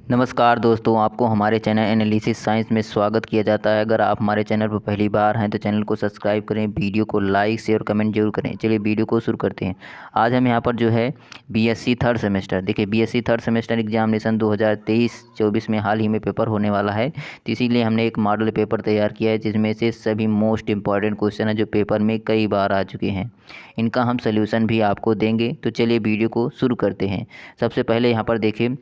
नमस्कार दोस्तों, आपको हमारे चैनल एनालिसिस साइंस में स्वागत किया जाता है। अगर आप हमारे चैनल पर पहली बार हैं तो चैनल को सब्सक्राइब करें, वीडियो को लाइक शेयर कमेंट जरूर करें। चलिए वीडियो को शुरू करते हैं। आज हम यहाँ पर जो है बीएससी थर्ड सेमेस्टर, देखिए बीएससी थर्ड सेमेस्टर एग्जामिनेशन 2023-24 में हाल ही में पेपर होने वाला है, तो इसीलिए हमने एक मॉडल पेपर तैयार किया है जिसमें से सभी मोस्ट इंपॉर्टेंट क्वेश्चन है जो पेपर में कई बार आ चुके हैं। इनका हम सोल्यूशन भी आपको देंगे। तो चलिए वीडियो को शुरू करते हैं। सबसे पहले यहाँ पर देखिए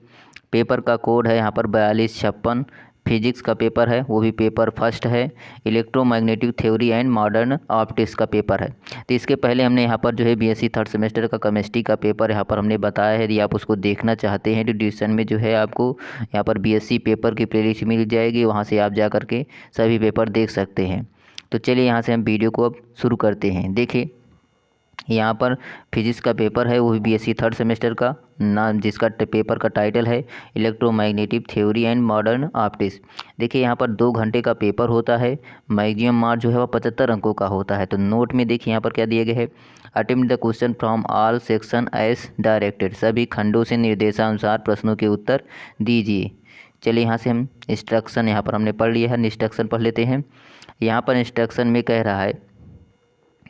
पेपर का कोड है यहाँ पर 4256। फिजिक्स का पेपर है, वो भी पेपर फर्स्ट है। Electromagnetic theory and modern optics का पेपर है। तो इसके पहले हमने यहाँ पर जो है बीएससी थर्ड सेमेस्टर का केमिस्ट्री का पेपर यहाँ पर हमने बताया है। यदि आप उसको देखना चाहते हैं तो डिस्क्रिप्शन में जो है आपको यहाँ पर बीएससी पेपर की प्लेलिस्ट मिल जाएगी, वहाँ से आप जा कर के सभी पेपर देख सकते हैं। तो चलिए यहाँ से हम वीडियो को अब शुरू करते हैं। देखिए यहाँ पर फिजिक्स का पेपर है, वो भी बीएससी थर्ड सेमेस्टर का नाम, जिसका पेपर का टाइटल है electromagnetic theory and modern optics. देखिए यहाँ पर 2 घंटे का पेपर होता है। मैक्सिमम मार्क्स जो है वह 75 अंकों का होता है। तो नोट में देखिए यहाँ पर क्या दिया गया है, attempt the question from all section as directed, सभी खंडों से निर्देशानुसार प्रश्नों के उत्तर दीजिए। चलिए यहाँ से हम इंस्ट्रक्शन यहाँ पर हमने पढ़ लिया है, इंस्ट्रक्शन पढ़ लेते हैं। यहाँ पर इंस्ट्रक्शन में कह रहा है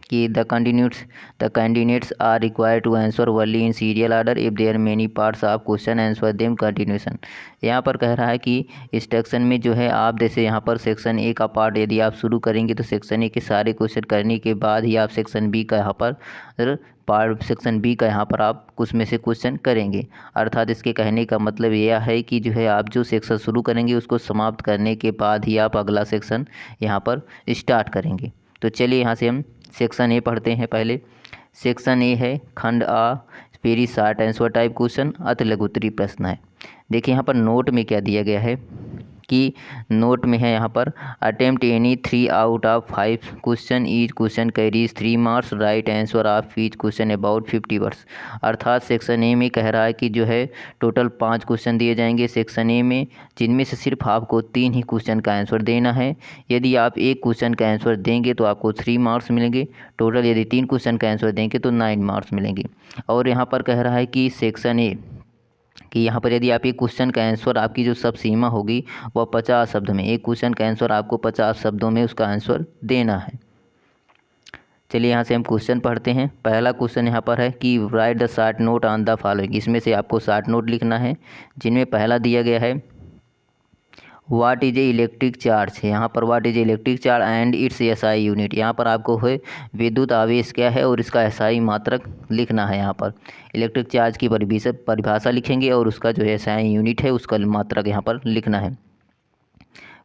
कि the candidates are required to answer only in serial order if there many parts of question answer them continuation. यहाँ पर कह रहा है कि इंस्ट्रक्शन में जो है आप जैसे यहाँ पर सेक्शन ए का पार्ट यदि आप शुरू करेंगे तो सेक्शन ए के सारे क्वेश्चन करने के बाद ही आप सेक्शन बी का यहाँ पर आप कुछ में से क्वेश्चन करेंगे। अर्थात इसके कहने का मतलब यह है कि जो है आप जो सेक्शन शुरू करेंगे उसको समाप्त करने के बाद ही आप अगला सेक्शन यहाँ पर स्टार्ट करेंगे। तो चलिए यहाँ से हम सेक्शन ए पढ़ते हैं। पहले सेक्शन ए है खंड आ, very short answer type question, अति लघुत्तरीय प्रश्न है। देखिए यहाँ पर नोट में क्या दिया गया है कि नोट में है यहाँ पर attempt any 3 out of 5 question, each question carries 3 marks, right answer of each question about 50 words. अर्थात सेक्शन ए में कह रहा है कि जो है टोटल 5 क्वेश्चन दिए जाएंगे सेक्शन ए में, जिनमें से सिर्फ आपको 3 ही क्वेश्चन का आंसर देना है। यदि आप एक क्वेश्चन का आंसर देंगे तो आपको 3 मार्क्स मिलेंगे टोटल, यदि 3 क्वेश्चन का आंसर देंगे तो 9 मार्क्स मिलेंगे। और यहाँ पर कह रहा है कि सेक्शन ए कि यहाँ पर यदि आप एक क्वेश्चन का आंसर, आपकी जो सब सीमा होगी वह 50 शब्द में, एक क्वेश्चन का आंसर आपको 50 शब्दों में उसका आंसर देना है। चलिए यहाँ से हम क्वेश्चन पढ़ते हैं। पहला क्वेश्चन यहाँ पर है कि right the short note on the following, इसमें से आपको शॉर्ट नोट लिखना है, जिनमें पहला दिया गया है what is a electric charge. यहाँ पर what is electric charge and it's SI unit, यहाँ पर आपको है विद्युत आवेश क्या है और इसका एसआई मात्रक लिखना है। यहाँ पर इलेक्ट्रिक चार्ज की परिभाषा लिखेंगे और उसका जो एसआई यूनिट है उसका मात्रक यहाँ पर लिखना है।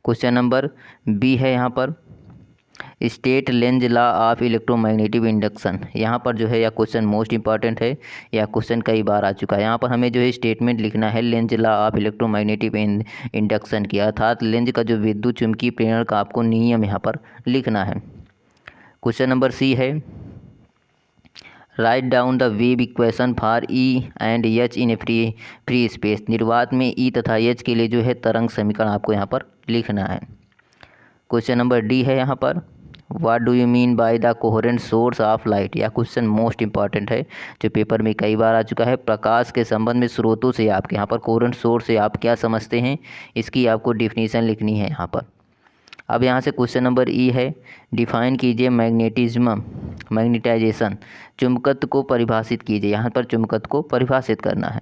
क्वेश्चन नंबर बी है यहाँ पर state Lenz law of electromagnetic induction. यहाँ पर जो है यह क्वेश्चन मोस्ट इंपॉर्टेंट है, यह क्वेश्चन कई बार आ चुका है। यहाँ पर हमें जो है स्टेटमेंट लिखना है Lenz law of electromagnetic induction की, अर्थात लेंज का जो विद्युत चुम्बकीय प्रेरण का आपको नियम यहाँ पर लिखना है। क्वेश्चन नंबर सी है write down the wave equation for E and H in A free space. निर्वात में ई तथा एच के लिए जो है तरंग समीकरण आपको यहाँ पर लिखना है। क्वेश्चन नंबर डी है यहाँ पर what do you mean by the coherent source of light. यह क्वेश्चन मोस्ट इंपॉर्टेंट है जो पेपर में कई बार आ चुका है। प्रकाश के संबंध में स्रोतों से आपके यहाँ पर कोहेरेंट सोर्स से आप क्या समझते हैं, इसकी आपको डिफिनीशन लिखनी है यहाँ पर। अब यहाँ से क्वेश्चन नंबर ई है डिफाइन कीजिए मैग्नेटाइजेशन, चुंबकत्व को परिभाषित कीजिए। यहाँ पर चुंबकत्व को परिभाषित करना है।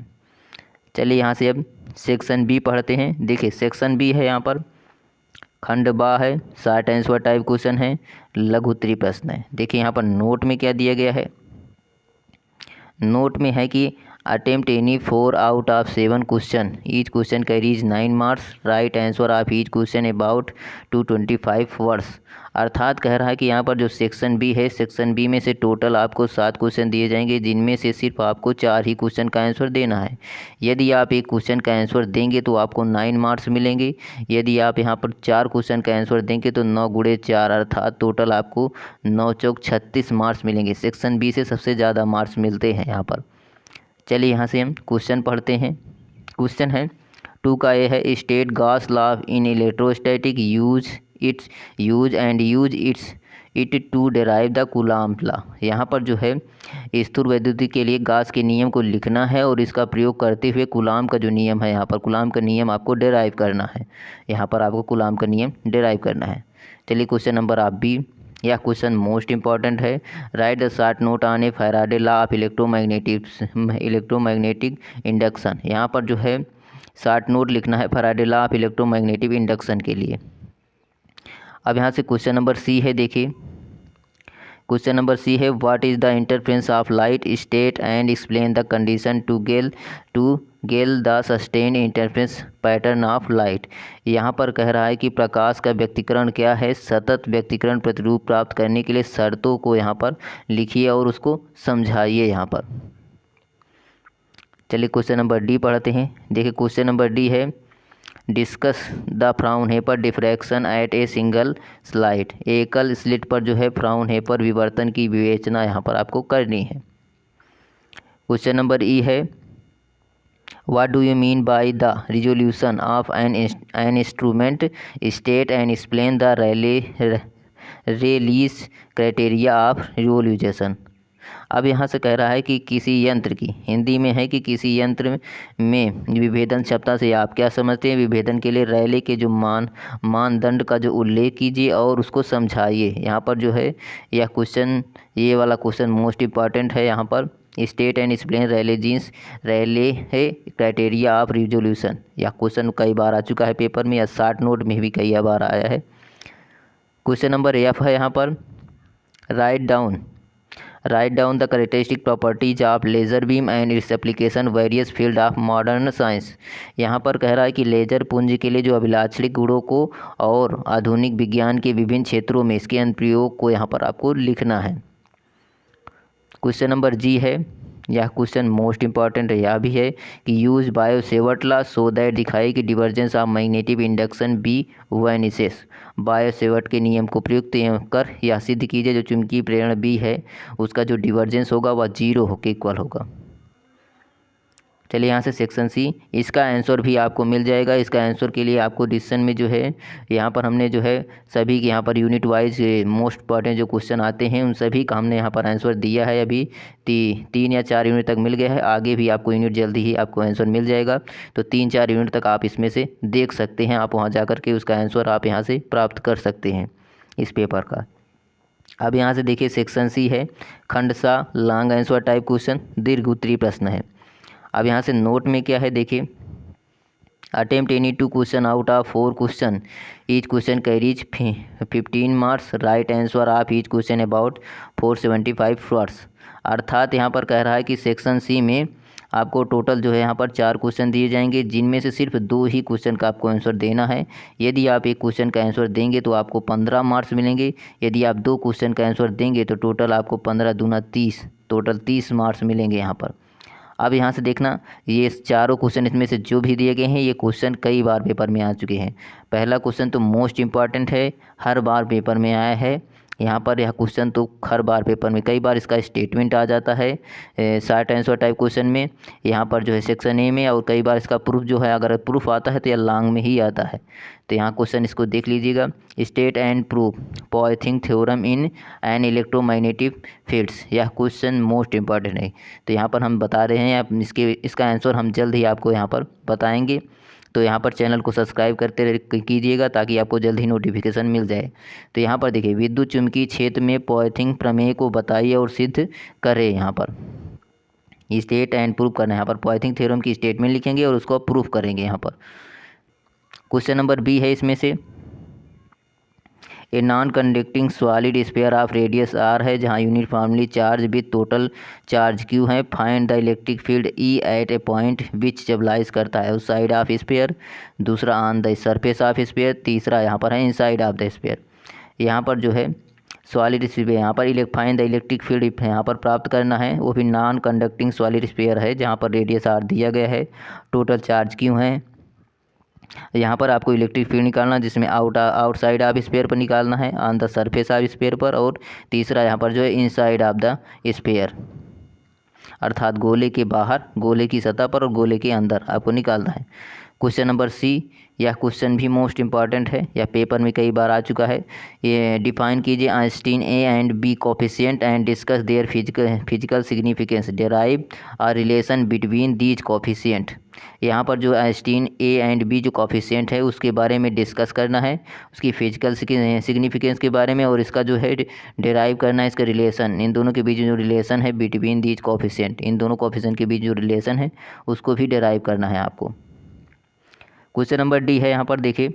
चलिए यहाँ से अब सेक्शन बी पढ़ते हैं। देखिए सेक्शन बी है यहाँ पर खंड बा है, शॉर्ट आंसर टाइप क्वेश्चन है, लघु उत्तरीय प्रश्न है। देखिए यहाँ पर नोट में क्या दिया गया है, नोट में है कि attempt any 4 out of 7 question, each question carries 9 marks, right answer of each question about 225 words. अर्थात कह रहा है कि यहाँ पर जो सेक्शन बी है, सेक्शन बी में से टोटल आपको 7 क्वेश्चन दिए जाएंगे, जिनमें से सिर्फ आपको 4 ही क्वेश्चन का आंसर देना है। यदि आप एक क्वेश्चन का आंसर देंगे तो आपको 9 मार्क्स मिलेंगे। यदि आप यहाँ पर 4 क्वेश्चन का आंसर देंगे तो 9 गुणे 4 अर्थात टोटल आपको 9 चौक 36 मार्क्स मिलेंगे। सेक्शन बी से सबसे ज़्यादा मार्क्स मिलते हैं यहाँ पर। चलिए यहाँ से हम क्वेश्चन पढ़ते हैं। क्वेश्चन है 2 का ये है state Gauss law in electrostatic use and use its it to derive the Coulomb law. यहाँ पर जो है स्थूल वैद्युति के लिए गाउस के नियम को लिखना है और इसका प्रयोग करते हुए कूलाम्ब का जो नियम है, यहाँ पर कूलाम्ब का नियम आपको डेराइव करना है। यहाँ पर आपको कूलाम्ब का नियम डेराइव करना है। चलिए क्वेश्चन नंबर आप बी, यह क्वेश्चन मोस्ट इंपॉर्टेंट है। Right the short note on A Faraday law of electromagnetic induction. यहाँ पर जो है शॉर्ट नोट लिखना है Faraday law of electromagnetic induction के लिए। अब यहाँ से क्वेश्चन नंबर सी है, देखिए क्वेश्चन नंबर सी है, what is the interference of light state and explain the condition to gale the sustain interference pattern of light. यहाँ पर कह रहा है कि प्रकाश का व्यक्तीकरण क्या है, सतत व्यक्तीकरण प्रतिरूप प्राप्त करने के लिए शर्तों को यहाँ पर लिखिए और उसको समझाइए यहाँ पर। चलिए क्वेश्चन नंबर डी पढ़ते हैं। देखिए क्वेश्चन नंबर डी है, discuss the Fraunhofer diffraction at a single slit. एकल स्लिट पर जो है फ्राउनहोफर विवर्तन की विवेचना यहाँ पर आपको करनी है। क्वेश्चन नंबर ई है, what do you mean by the resolution of an instrument state and explain the Rayleigh's criteria of revolution. अब यहाँ से कह रहा है कि किसी यंत्र की, हिंदी में है कि किसी यंत्र में विभेदन क्षमता से आप क्या समझते हैं। विभेदन के लिए रैले के जो मानदंड का जो उल्लेख कीजिए और उसको समझाइए। यहाँ पर जो है यह क्वेश्चन, ये वाला क्वेश्चन मोस्ट इम्पॉर्टेंट है। यहाँ पर स्टेट एंड एक्सप्लेन रैले है क्राइटेरिया ऑफ रिजोल्यूशन। यह क्वेश्चन कई बार आ चुका है पेपर में, या शॉर्ट नोट में भी कई बार आया है। क्वेश्चन नंबर एफ है, यहाँ पर write down the characteristic properties of laser beam and its application various field of modern science. यहाँ पर कह रहा है कि लेज़र पुंज के लिए जो अभिलाक्षणिक गुणों को और आधुनिक विज्ञान के विभिन्न क्षेत्रों में इसके अनुप्रयोग को यहाँ पर आपको लिखना है। क्वेश्चन नंबर जी है, यह क्वेश्चन मोस्ट इंपॉर्टेंट है। यह भी है कि use Biot Savart law so that दिखाई कि divergence of magnetic induction B vanishes. Biot Savart के नियम को प्रयुक्त कर यह सिद्ध कीजिए जो चुंबकीय प्रेरण बी है उसका जो डिवर्जेंस होगा वह 0 होकर इक्वल होगा। चलिए यहाँ से सेक्शन सी, इसका आंसर भी आपको मिल जाएगा। इसका आंसर के लिए आपको डिसीजन में जो है यहाँ पर हमने जो है सभी के यहाँ per unit wise most important जो क्वेश्चन आते हैं उन सभी का हमने यहाँ पर आंसर दिया है। अभी 3 या 4 यूनिट तक मिल गया है, आगे भी आपको यूनिट जल्दी ही आपको आंसर मिल जाएगा। तो 3-4 यूनिट तक आप इसमें से देख सकते हैं, आप वहाँ जा कर के उसका आंसर आप यहाँ से प्राप्त कर सकते हैं इस पेपर का। अब यहाँ से देखिए सेक्शन सी है, Khandsa long answer type question, दीर्घ उत्तरीय प्रश्न है। अब यहाँ से नोट में क्या है, देखिए attempt any 2 question out of 4 question, each question carries 15 marks, right answer of each question about 475 words. अर्थात यहाँ पर कह रहा है कि सेक्शन सी में आपको टोटल जो है यहाँ पर 4 क्वेश्चन दिए जाएंगे, जिनमें से सिर्फ 2 ही क्वेश्चन का आपको आंसर देना है। यदि आप एक क्वेश्चन का आंसर देंगे तो आपको 15 मार्क्स मिलेंगे। यदि आप 2 क्वेश्चन का आंसर देंगे तो टोटल आपको 15 दूना 30, टोटल 30 मार्क्स मिलेंगे यहाँ पर। अब यहाँ से देखना, ये चारों क्वेश्चन इसमें से जो भी दिए गए हैं ये क्वेश्चन कई बार पेपर में आ चुके हैं। पहला क्वेश्चन तो मोस्ट इम्पॉर्टेंट है, हर बार पेपर में आया है। यहाँ पर यह क्वेश्चन तो हर बार पेपर में कई बार इसका स्टेटमेंट आ जाता है शॉर्ट आंसर टाइप क्वेश्चन में, यहाँ पर जो है सेक्शन ए में, और कई बार इसका प्रूफ जो है अगर प्रूफ आता है तो यह लॉन्ग में ही आता है। तो यहाँ क्वेश्चन इसको देख लीजिएगा, state and prove Poynting theorem in an electromagnetic fields. यह क्वेश्चन मोस्ट इंपॉर्टेंट है। तो यहाँ पर हम बता रहे हैं, आप इसका आंसर हम जल्द ही आपको यहाँ पर बताएंगे। तो यहाँ पर चैनल को सब्सक्राइब करते कीजिएगा ताकि आपको जल्द ही नोटिफिकेशन मिल जाए। तो यहाँ पर देखिए, विद्युत चुम्बकीय क्षेत्र में पॉइथिंग प्रमेय को बताइए और सिद्ध करें। यहाँ पर स्टेट एंड प्रूफ करना है, यहाँ पर पॉइथिंग थ्योरम की स्टेटमेंट लिखेंगे और उसको प्रूफ करेंगे। यहाँ पर क्वेश्चन नंबर बी है, इसमें से a non conducting solid sphere of radius R है जहाँ uniformly charge with total charge Q है। Find the electric field E at a point which stabilise करता है उस साइड ऑफ स्फीयर, दूसरा on the surface of sphere, तीसरा यहाँ पर है इनसाइड ऑफ द स्फीयर। यहाँ पर जो है सॉलिड स्फीयर, यहाँ पर फाइंड द इलेक्ट्रिक फील्ड यहाँ पर प्राप्त करना है, वो भी नॉन कंडक्टिंग सॉलिड स्फीयर है जहाँ पर रेडियस आर दिया गया है, टोटल चार्ज क्यू है। यहाँ पर आपको इलेक्ट्रिक फील्ड निकालना जिसमें आउटसाइड ऑफ स्फीयर पर निकालना है, on the surface of sphere पर, और तीसरा यहाँ पर जो है इनसाइड ऑफ द स्फीयर, अर्थात गोले के बाहर, गोले की सतह पर और गोले के अंदर आपको निकालना है। क्वेश्चन नंबर सी, यह क्वेश्चन भी मोस्ट इम्पॉर्टेंट है, यह पेपर में कई बार आ चुका है। ये डिफाइन कीजिए Einstein A and B coefficient and discuss their physical significance, derive a relation between these coefficient. यहाँ पर जो आइंस्टीन ए एंड बी जो कोफिशिएंट है उसके बारे में डिस्कस करना है, उसकी फिजिकल सिग्निफिकेंस के बारे में, और इसका जो है डेराइव करना है, इसका रिलेशन, इन दोनों के बीच जो रिलेशन है बिटवीन दीज कोफिशिएंट, इन दोनों कोफिशिएंट के बीच जो रिलेशन है उसको भी डेराइव करना है आपको। क्वेश्चन नंबर डी है, यहाँ पर देखिए,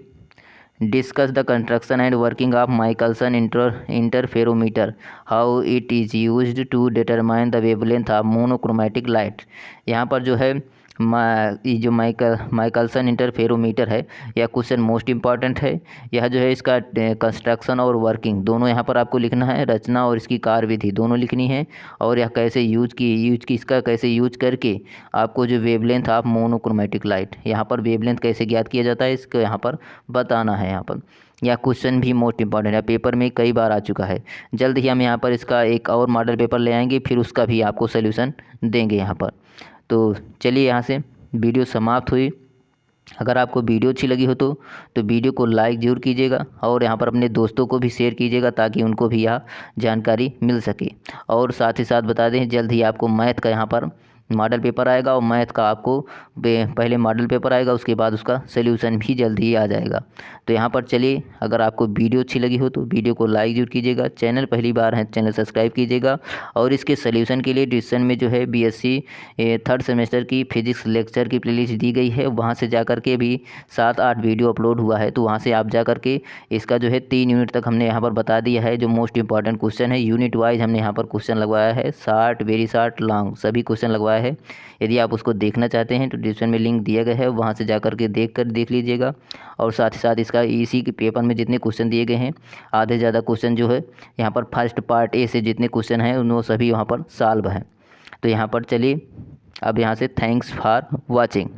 discuss the construction and working of Michelson interferometer, how it is used to determine the wavelength of monochromatic light. यहाँ पर जो है ये जो माइकलसन इंटरफेरोमीटर है, यह क्वेश्चन मोस्ट इम्पॉर्टेंट है। यह जो है इसका कंस्ट्रक्शन और वर्किंग दोनों यहाँ पर आपको लिखना है, रचना और इसकी कार्यविधि दोनों लिखनी है, और यह कैसे यूज की इसका कैसे यूज करके आपको जो वेवलेंथ ऑफ मोनोक्रोमैटिक लाइट, यहाँ पर वेवलेंथ कैसे ज्ञात किया जाता है इसको यहाँ पर बताना है। यहाँ पर यह क्वेश्चन भी मोस्ट इंपॉर्टेंट है, पेपर में कई बार आ चुका है। जल्द ही हम यहाँ पर इसका एक और मॉडल पेपर ले आएंगे, फिर उसका भी आपको सोल्यूशन देंगे यहाँ पर। तो चलिए यहाँ से वीडियो समाप्त हुई। अगर आपको वीडियो अच्छी लगी हो तो वीडियो को लाइक ज़रूर कीजिएगा, और यहाँ पर अपने दोस्तों को भी शेयर कीजिएगा ताकि उनको भी यह जानकारी मिल सके। और साथ ही साथ बता दें, जल्द ही आपको मैथ का यहाँ पर मॉडल पेपर आएगा, और मैथ का आपको पहले मॉडल पेपर आएगा, उसके बाद उसका सल्यूशन भी जल्द ही आ जाएगा। तो यहाँ पर चलिए, अगर आपको वीडियो अच्छी लगी हो तो वीडियो को लाइक जरूर कीजिएगा, चैनल पहली बार है चैनल सब्सक्राइब कीजिएगा, और इसके सल्यूशन के लिए डिस्क्रिप्शन में जो है बीएससी थर्ड सेमेस्टर की फिजिक्स लेक्चर की प्लेलिस्ट दी गई है, वहाँ से जा के भी 7-8 वीडियो अपलोड हुआ है, तो वहाँ से आप जा के इसका जो है 3 यूनिट तक हमने यहाँ पर बता दिया है। जो मोस्ट इंपॉर्टेंट क्वेश्चन है यूनिट वाइज हमने यहाँ पर क्वेश्चन लगवाया है, शार्ट, वेरी शार्ट, लॉन्ग सभी क्वेश्चन लगवाया है। यदि आप उसको देखना चाहते हैं तो डिस्क्रिप्शन में लिंक दिया गया है, वहाँ से जा के देख लीजिएगा। और साथ ही साथ इसका इसी के पेपर में जितने क्वेश्चन दिए गए हैं, आधे ज़्यादा क्वेश्चन जो है यहाँ पर फर्स्ट पार्ट ए से जितने क्वेश्चन हैं उन सभी वहाँ पर सॉल्व हैं। तो यहाँ पर चलिए, अब यहाँ से थैंक्स फॉर वॉचिंग।